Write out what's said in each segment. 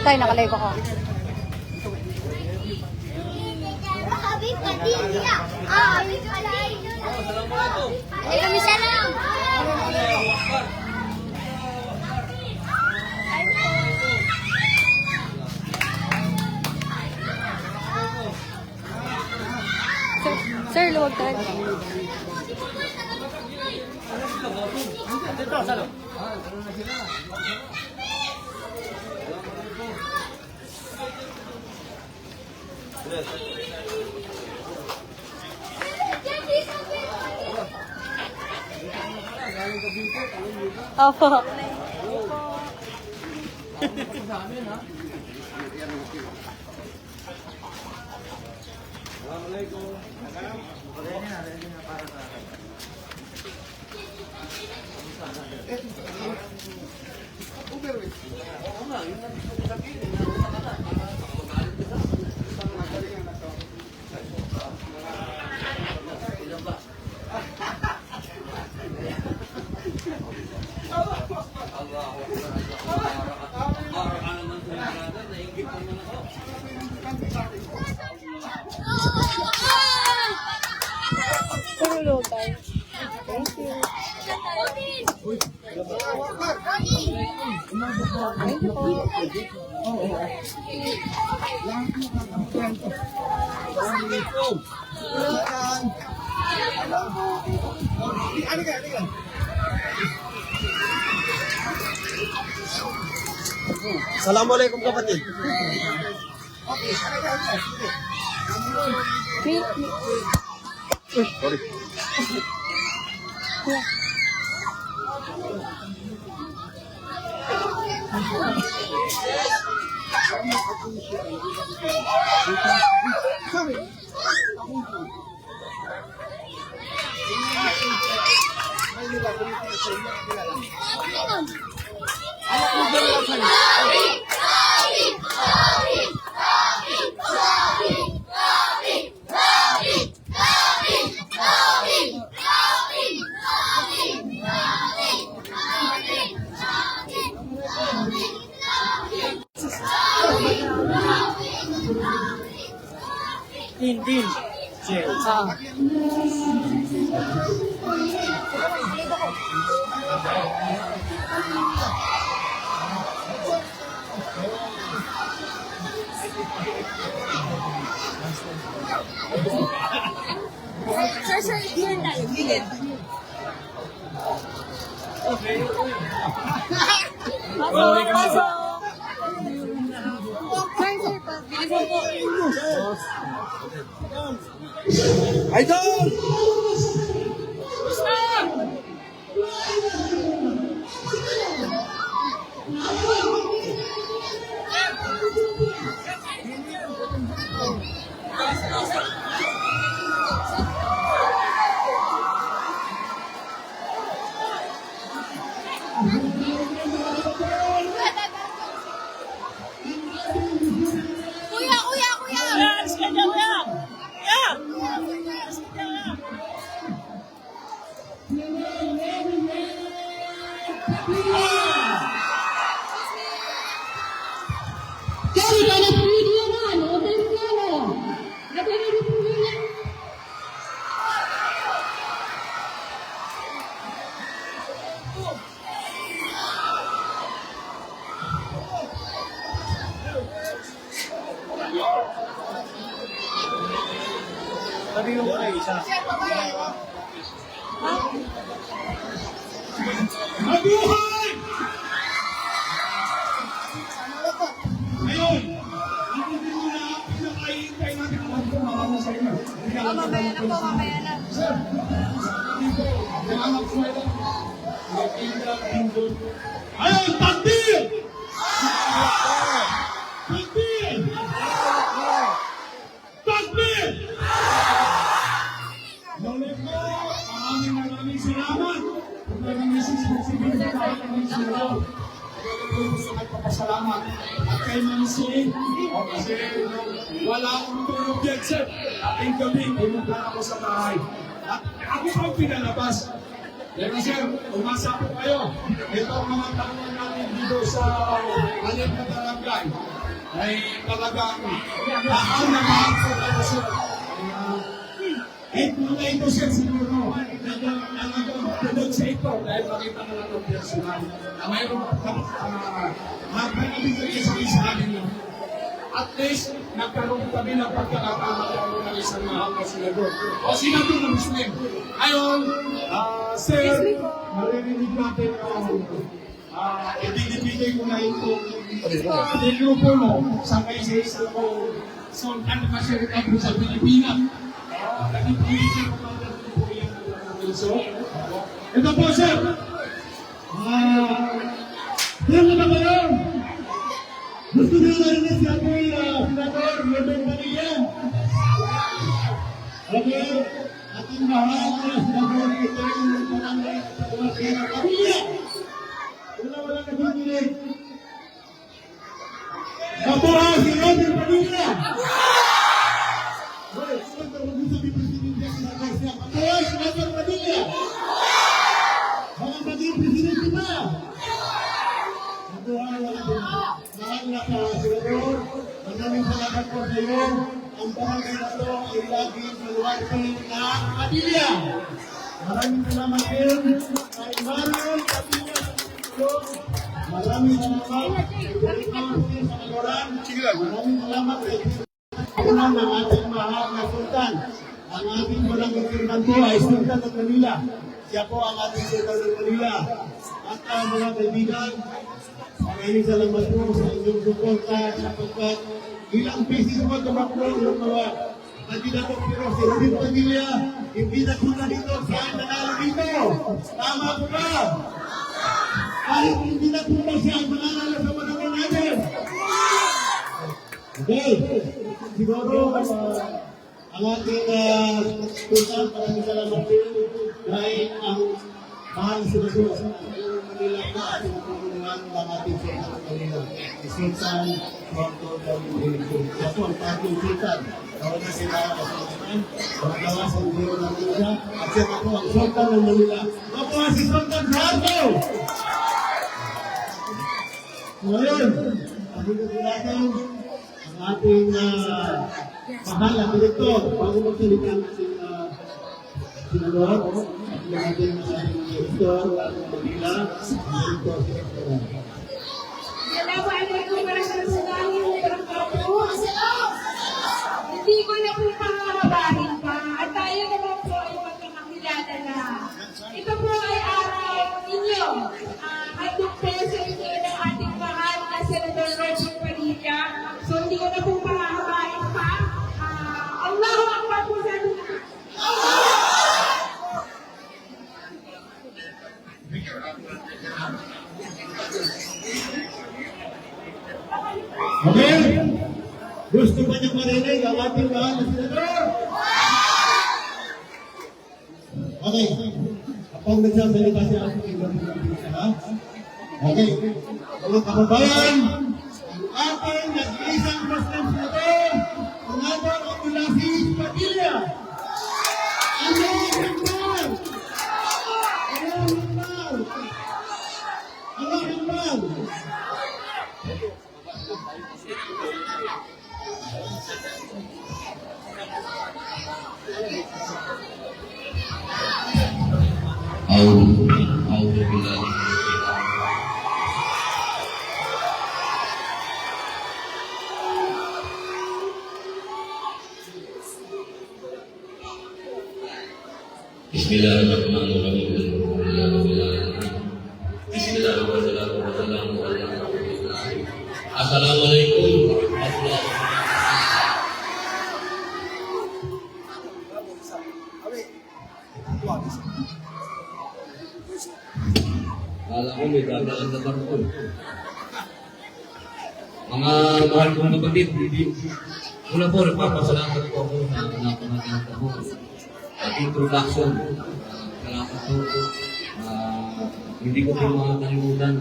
Tay, nakalive ako. Ay, kami salam. Sir, luwag tayo. Opo. Sir, luwag tayo. Thank you. Thank you po. Assalamualaikum kapatid. Sorry. Din. Ah. Sir, yun tayo. Gilid. Pasok! Idol! Kuya! Alis ka dyan, kuya! Kuya! Kali ka na video na, hotel ka na. Nagkakaroon po niya. Sabi mo na isa. Mabuhay! Ngayon, ako din muna pinakahihintay natin ang mga sa inyo. Mamaya na po, mamaya na. Ngayon, takbir! Takbir! Takbir! Muli po, maraming salamat. Maraming sisisigil tayo ng sila. Gusto nagpapasalamat at kay Mansi kasi wala akong tulog yan sir. Ating gabi, pumunta ako sa bahay. At ako ang pinalabas. Pero sir, umasa po kayo. Ito ang mga tanong natin dito sa aling na barangay ay talagang mahal na mahal po kayo sir. Mga ito sir siguro nagtutulog sa ito dahil makita na lang ng personal na mayroon magpanabigay sa isa amin lang. At least, nagkaroon kami ng pagkakataon ng isang mahal na senador. O senador ng Muslim. Ayon, sir, maririnig natin ang ibinibigay ko na itong mikropono sa kaisa isa ko Sultan Masyarik Abu sa Pilipinas. Naging police ko pa natin po yan ng ito po, sir. Sir, na ba kayo? Gusto nyo narinig si ating Senador Rodon Padilla. Okay, ating mahal na Senador ito yung barangay sa Padilla. Wala nagbibinig. Mabuhay si Rodon Padilla. Mabuhay si Rodon Padilla. Mga maging presidente pa. Mahal na ka, Senador. Maraming salamat po sa iyo. Ang barangay na ito ay laging maluwarte ng Padilla. Maraming salamat din kay Marion Padilla sa tulong. Maraming salamat kay Director sa Kaloran. Maraming salamat kay Sultan ng ating mahal na Sultan. Ang ating barangay chairman po ay Sultan ng Manila. Siya po ang ating Sultan ng Manila. At ang mga kaibigan, maraming salamat po sa inyong suporta sapagkat ilang beses po tumakbo ng mga kandidato pero si Rodon Padilla hindi na kuna dito siya ang nanalo dito. Tama po ba? Kahit hindi na kuna siya ang mananalo sa mananalo natin. Okay. Siguro ang ating sultan, maraming salamat din dahil ang mahal sa Senador sa Manila na ating pagulungan ng ating sultan ng Manila. Sultan Marco W.A. Siya po ang ating sultan. Tawag na sila kasultan. Magawa sa Bureau ng Manila. At siya po ang sultan ng Manila. Ako si Sultan Marco! Ngayon, ang natin ang ating mahal na direktor bago magsalita ang ating Senador, ang ating direktor ng Manila, direktor sa Ektoran. Assalamualaikum warahmatullahi wabarakatuh. Hindi ko na po pangahabahin pa at tayo naman po ay magkakakilala na. Ito po ay araw ninyo. Handog po sa inyo ng ating mahal na Senador Rodon Padilla. So hindi ko na po pangahabahin pa. Allahu Akbar po sa ating Okay? Gusto ba niyo marinig ang ating mahal na Senador? Okay. Kapag nagsasalita siya ang okay. Mga kababayan, ang ating nag-iisang Muslim Senador, Senador Abdulaziz Padilla. Allahu Akbar! Allahu Akbar! Allahu Akbar! Bismillahirrahmanirrahim. Bismillahirrahmanirrahim. Assalamualaikum warahmatullahi wabarakatuh. Kala ko may dadaan na barko. Mga mahal kong kapatid, mula po nagpapasalamat po ako sa napamaganda po. At introduction, salamat po. Hindi ko po makakalimutan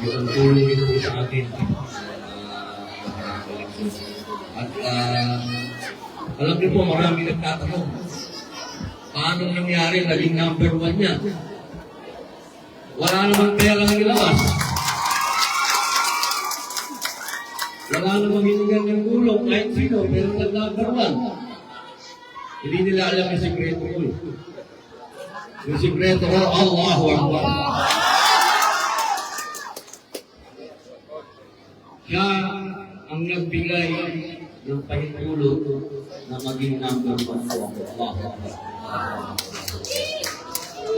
yung tulong ito sa akin. At alam niyo po, marami nagtatanong. Paano nangyari naging number 1 niya? wala namang pera ng ilabas. Wala namang hinigan ng tulong kahit sino, pero number one. Hindi nila alam yung sikreto ko. Yung sikreto ko, Allahu Akbar. Siya ang nagbigay ng pahintulot na maging number one po. Allahu Akbar.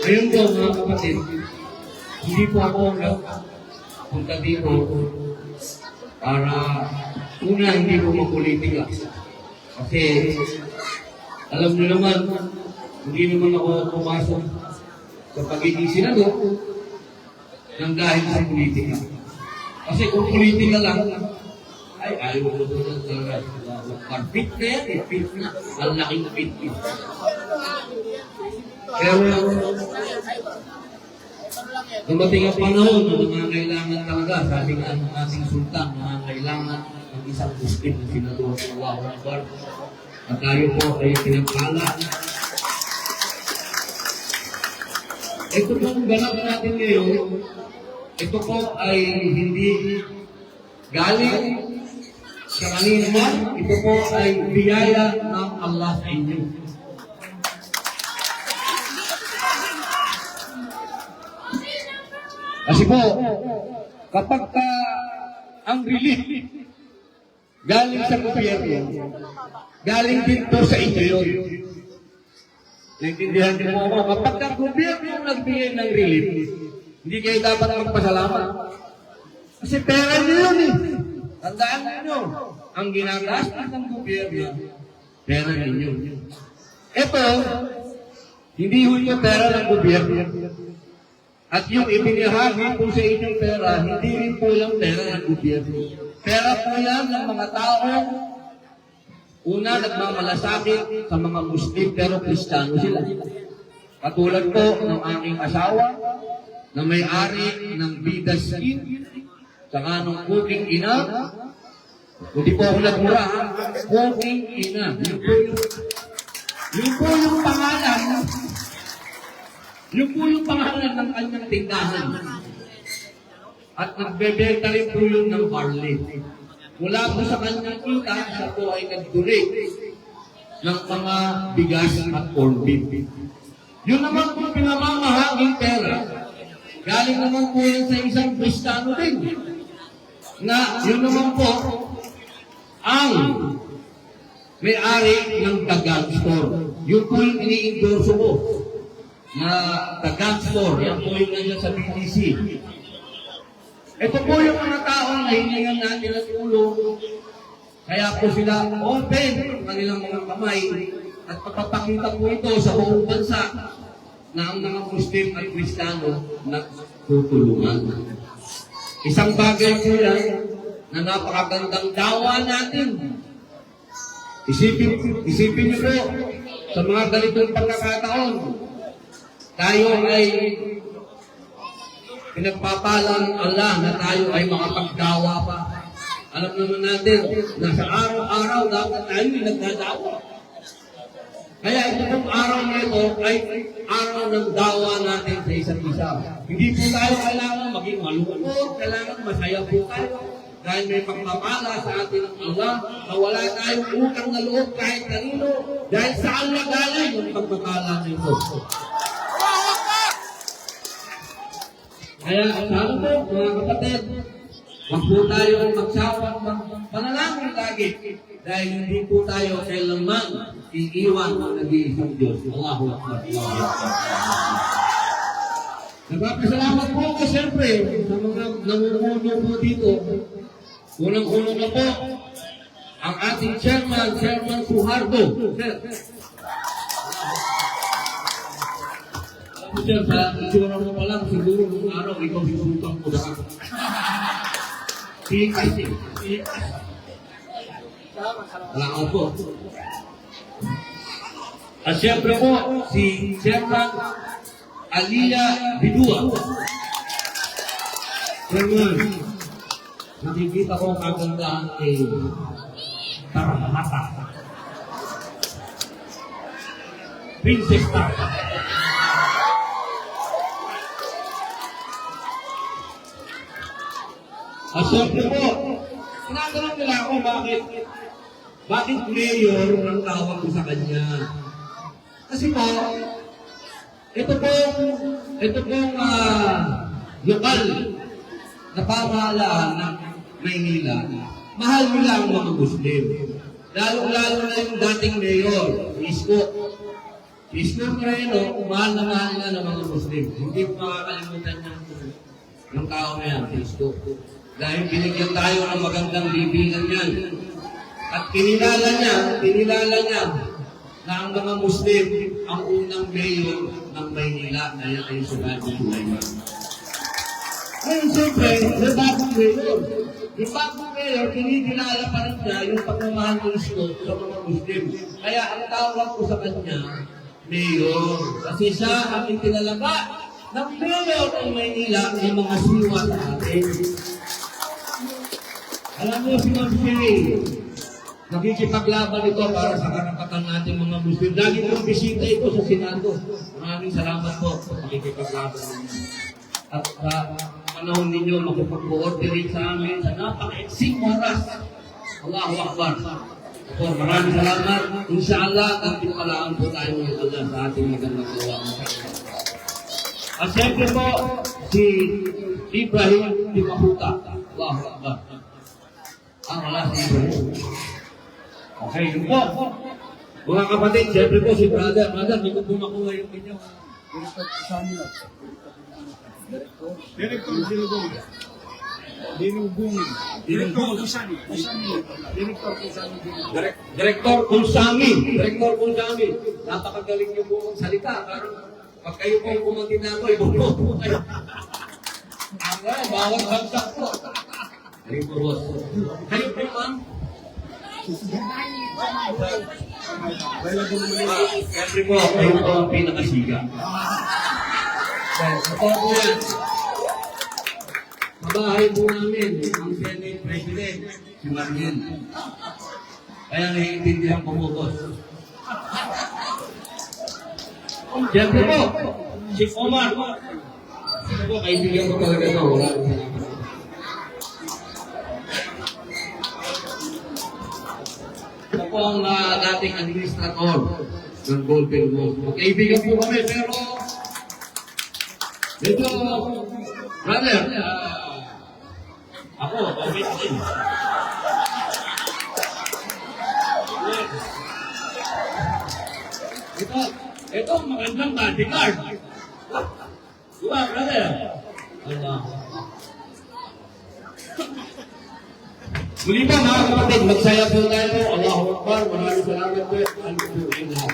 Ngayon po mga kapatid, hindi po ako nagpunta dito para una hindi po mapolitika. Kasi alam niyo naman, hindi naman ako pumasok sa pagiging senador nang dahil sa politika. Kasi kung politika lang, ay ayaw ko na talaga. Fit na yan, fit na. Ang laking fit. Pero dumating ang panahon na nangangailangan talaga, sabi nga ng ating sultan, nangangailangan ng isang Muslim na senador sa Allahu Akbar. At tayo po ay pinagpala. Ito pong ganap natin ngayon, ito po ay hindi galing sa kanina man, ito po ay biyaya ng Allah sa inyo. Kasi po, kapag ang relief galing sa gobyerno, galing din po sa inyo yun. Naintindihan niyo po ako, kapag ang gobyerno nagbigay ng relief, hindi kayo dapat magpasalamat. Kasi pera niyo yun eh. Tandaan niyo, ang ginagastos ng gobyerno, pera ninyo. Ito, hindi yun pera ng gobyerno. At yung ibinahagi po sa inyong pera, hindi rin po yung pera ng gobyerno. Pera po yan ng mga tao, una nagmamalasakit sa mga Muslim pero Kristiyano sila. Katulad po ng aking asawa na may-ari ng Vida Skin, saka ng Cooking Ina. Hindi po ako nagmura, Cooking Ina. Yun po yung pangalan. Yun po yung pangalan ng kanyang tindahan. At nagbebenta rin po yun ng barley. Mula po sa kanyang kita, siya po ay nag-donate ng mga bigas at corned beef. Yun naman po pinamamahaging pera. Galing naman po yun sa isang Kristiyano din. Na yun naman po ang may-ari ng The Gun Store. Yun po yung ini-endorso ko. Na The Gun Store. Yan po yung nandiyan sa BTC. Ito po yung mga taong nahilingan natin ng tulong. Kaya po sila open ang kanilang mga kamay at papapakita po ito sa buong bansa na ang mga Muslim at Kristiyano nagtutulungan. Isang bagay po yan na napakagandang dawa natin. Isipin niyo po sa mga ganitong pagkakataon, tayo ay pinagpapalang Allah na tayo ay makapagdawa pa. Alam naman natin na sa araw-araw dapat tayo nagdadawa. Kaya ito pong araw na ito ay araw ng dawa natin sa isa't isa. Hindi po tayo kailangan maging malungkot, kailangan masaya po tayo. Dahil may pagpapala sa atin ng Allah na wala tayong utang na loob kahit kanino. Dahil sa Allah galing yung pagpapala nito. Kaya sana po, mga kapatid, wag po tayo magsawang panalangin lagi. Dahil hindi po tayo kailanman iiwan ng nag-iisang Diyos. Allahu Akbar. Nagpapasalamat po ako siyempre sa mga namumuno po dito. Unang-unang na po, ang ating chairman, Chairman Suhardo. Sir, sa itsura mo pa lang, siguro nung araw, ikaw sinutang ko na. Tikas. Wala ka po. At siyempre po, si Chairman Alia Bidua. Chairman, nakikita ko kagandahan kay Taramata. Princess Tarata. At syempre po, tinatanong nila ako bakit mayor ang tawag ko sa kanya? Kasi po, ito pong lokal na pamahalaan ng Maynila, mahal nila ang mga Muslim. Lalo-lalo na yung dating mayor, Isko. Isko Moreno, mahal na ng mga Muslim. Hindi ko makakalimutan yung tao na yan, Isko. Dahil binigyan tayo ng magandang libingan yan. At kinilala niya na ang mga Muslim ang unang mayor ng Maynila. Kaya ay sumabi ng Maynila. Ngayon, siyempre, yung bagong mayor. Yung bagong mayor, kinikilala pa rin niya yung pagmamahal ng Isko sa mga Muslim. Kaya ang tawag ko sa kanya, mayor. Kasi siya ang itinalaga ng mayor ng Maynila ng mga siwa sa atin. Alam mo si Ma'am Shay, nakikipaglaban ito para sa karapatan natin mga Muslim. Lagi kong bisita ito sa Senado. Maraming salamat po sa nakikipaglaban ninyo. At sa panahon ninyo, makipag-coordinate sa amin sa napaka-eksing oras. Allahu Akbar. So, maraming salamat. Inshallah, kantipalaan po tayo ng Allah sa ating magandang gawa. At siyempre po, si Ibrahim Timahuta. Allahu Akbar. Wala si Ibrahim. Okay, yun po. Mga kapatid, siyempre po si brother. Brother, hindi ko po makuha yung inyong Director Dilugong. Dilugong. Director Kusani. Director Kusani. Director Kunsami. Director Kunsami. Napakagaling niyo po ang salita. Parang pag kayo po kumantin na ako, ibuno po kayo. Bawal bagsak po. Kayo po, boss. Kayo po, ma'am. Siyempre po, kayo po ang pinakasiga. Ito po yan. Mabahay po namin ang Senate President, si Mariel. Kaya naiintindihan ko po, boss. Siyempre po, si Omar. Siyempre po, kaibigan ko talaga ito. Wala ko salamat. Ito po ang dating administrator ng Golden Moon. Kaibigan po kami, pero medyo, brother, ako, okay din. Ito, magandang bodyguard. Diba, brother? Allah. Muli pa mga kapatid, magsaya po tayo po. Allahu Akbar, maraming salamat po. Alhamdulillah.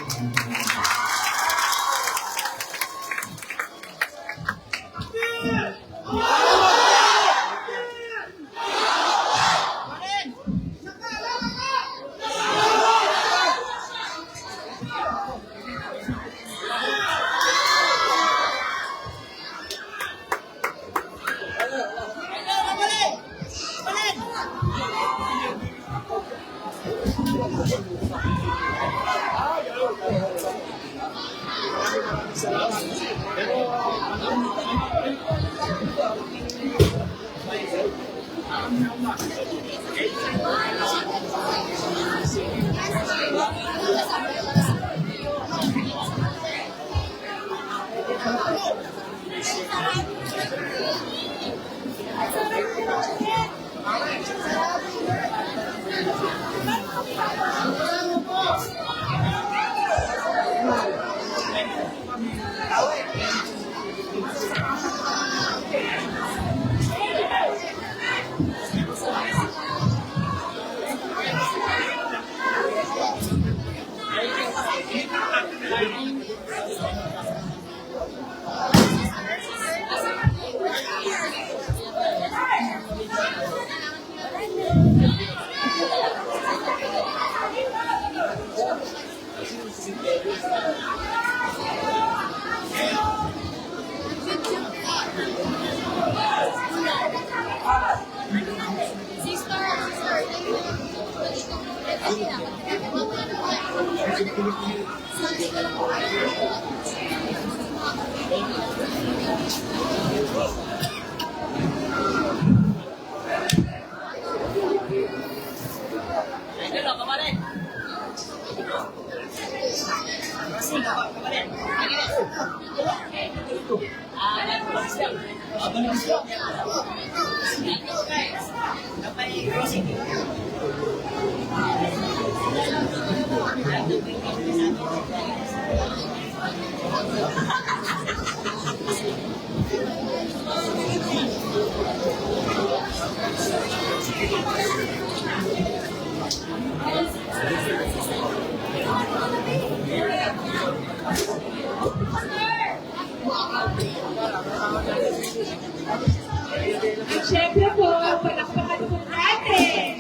At syempre po, palakpakan po natin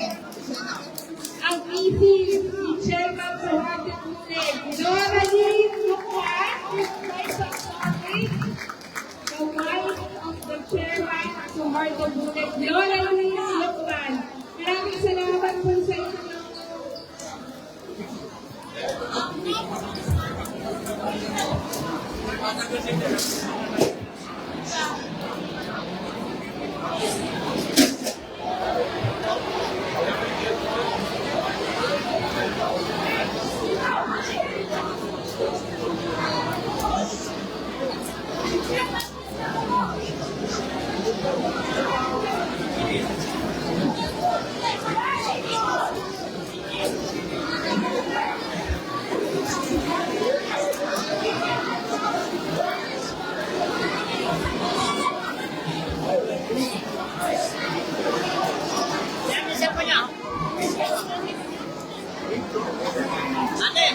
ang EP ni Chairman Suhardin Bunig. Normally, look at this place of sorry. The wife of the Chairman Suhardin Bunig. Lola Luis Lukman. Maraming salamat po sa inyo. Yan, isa pa niya. Ate!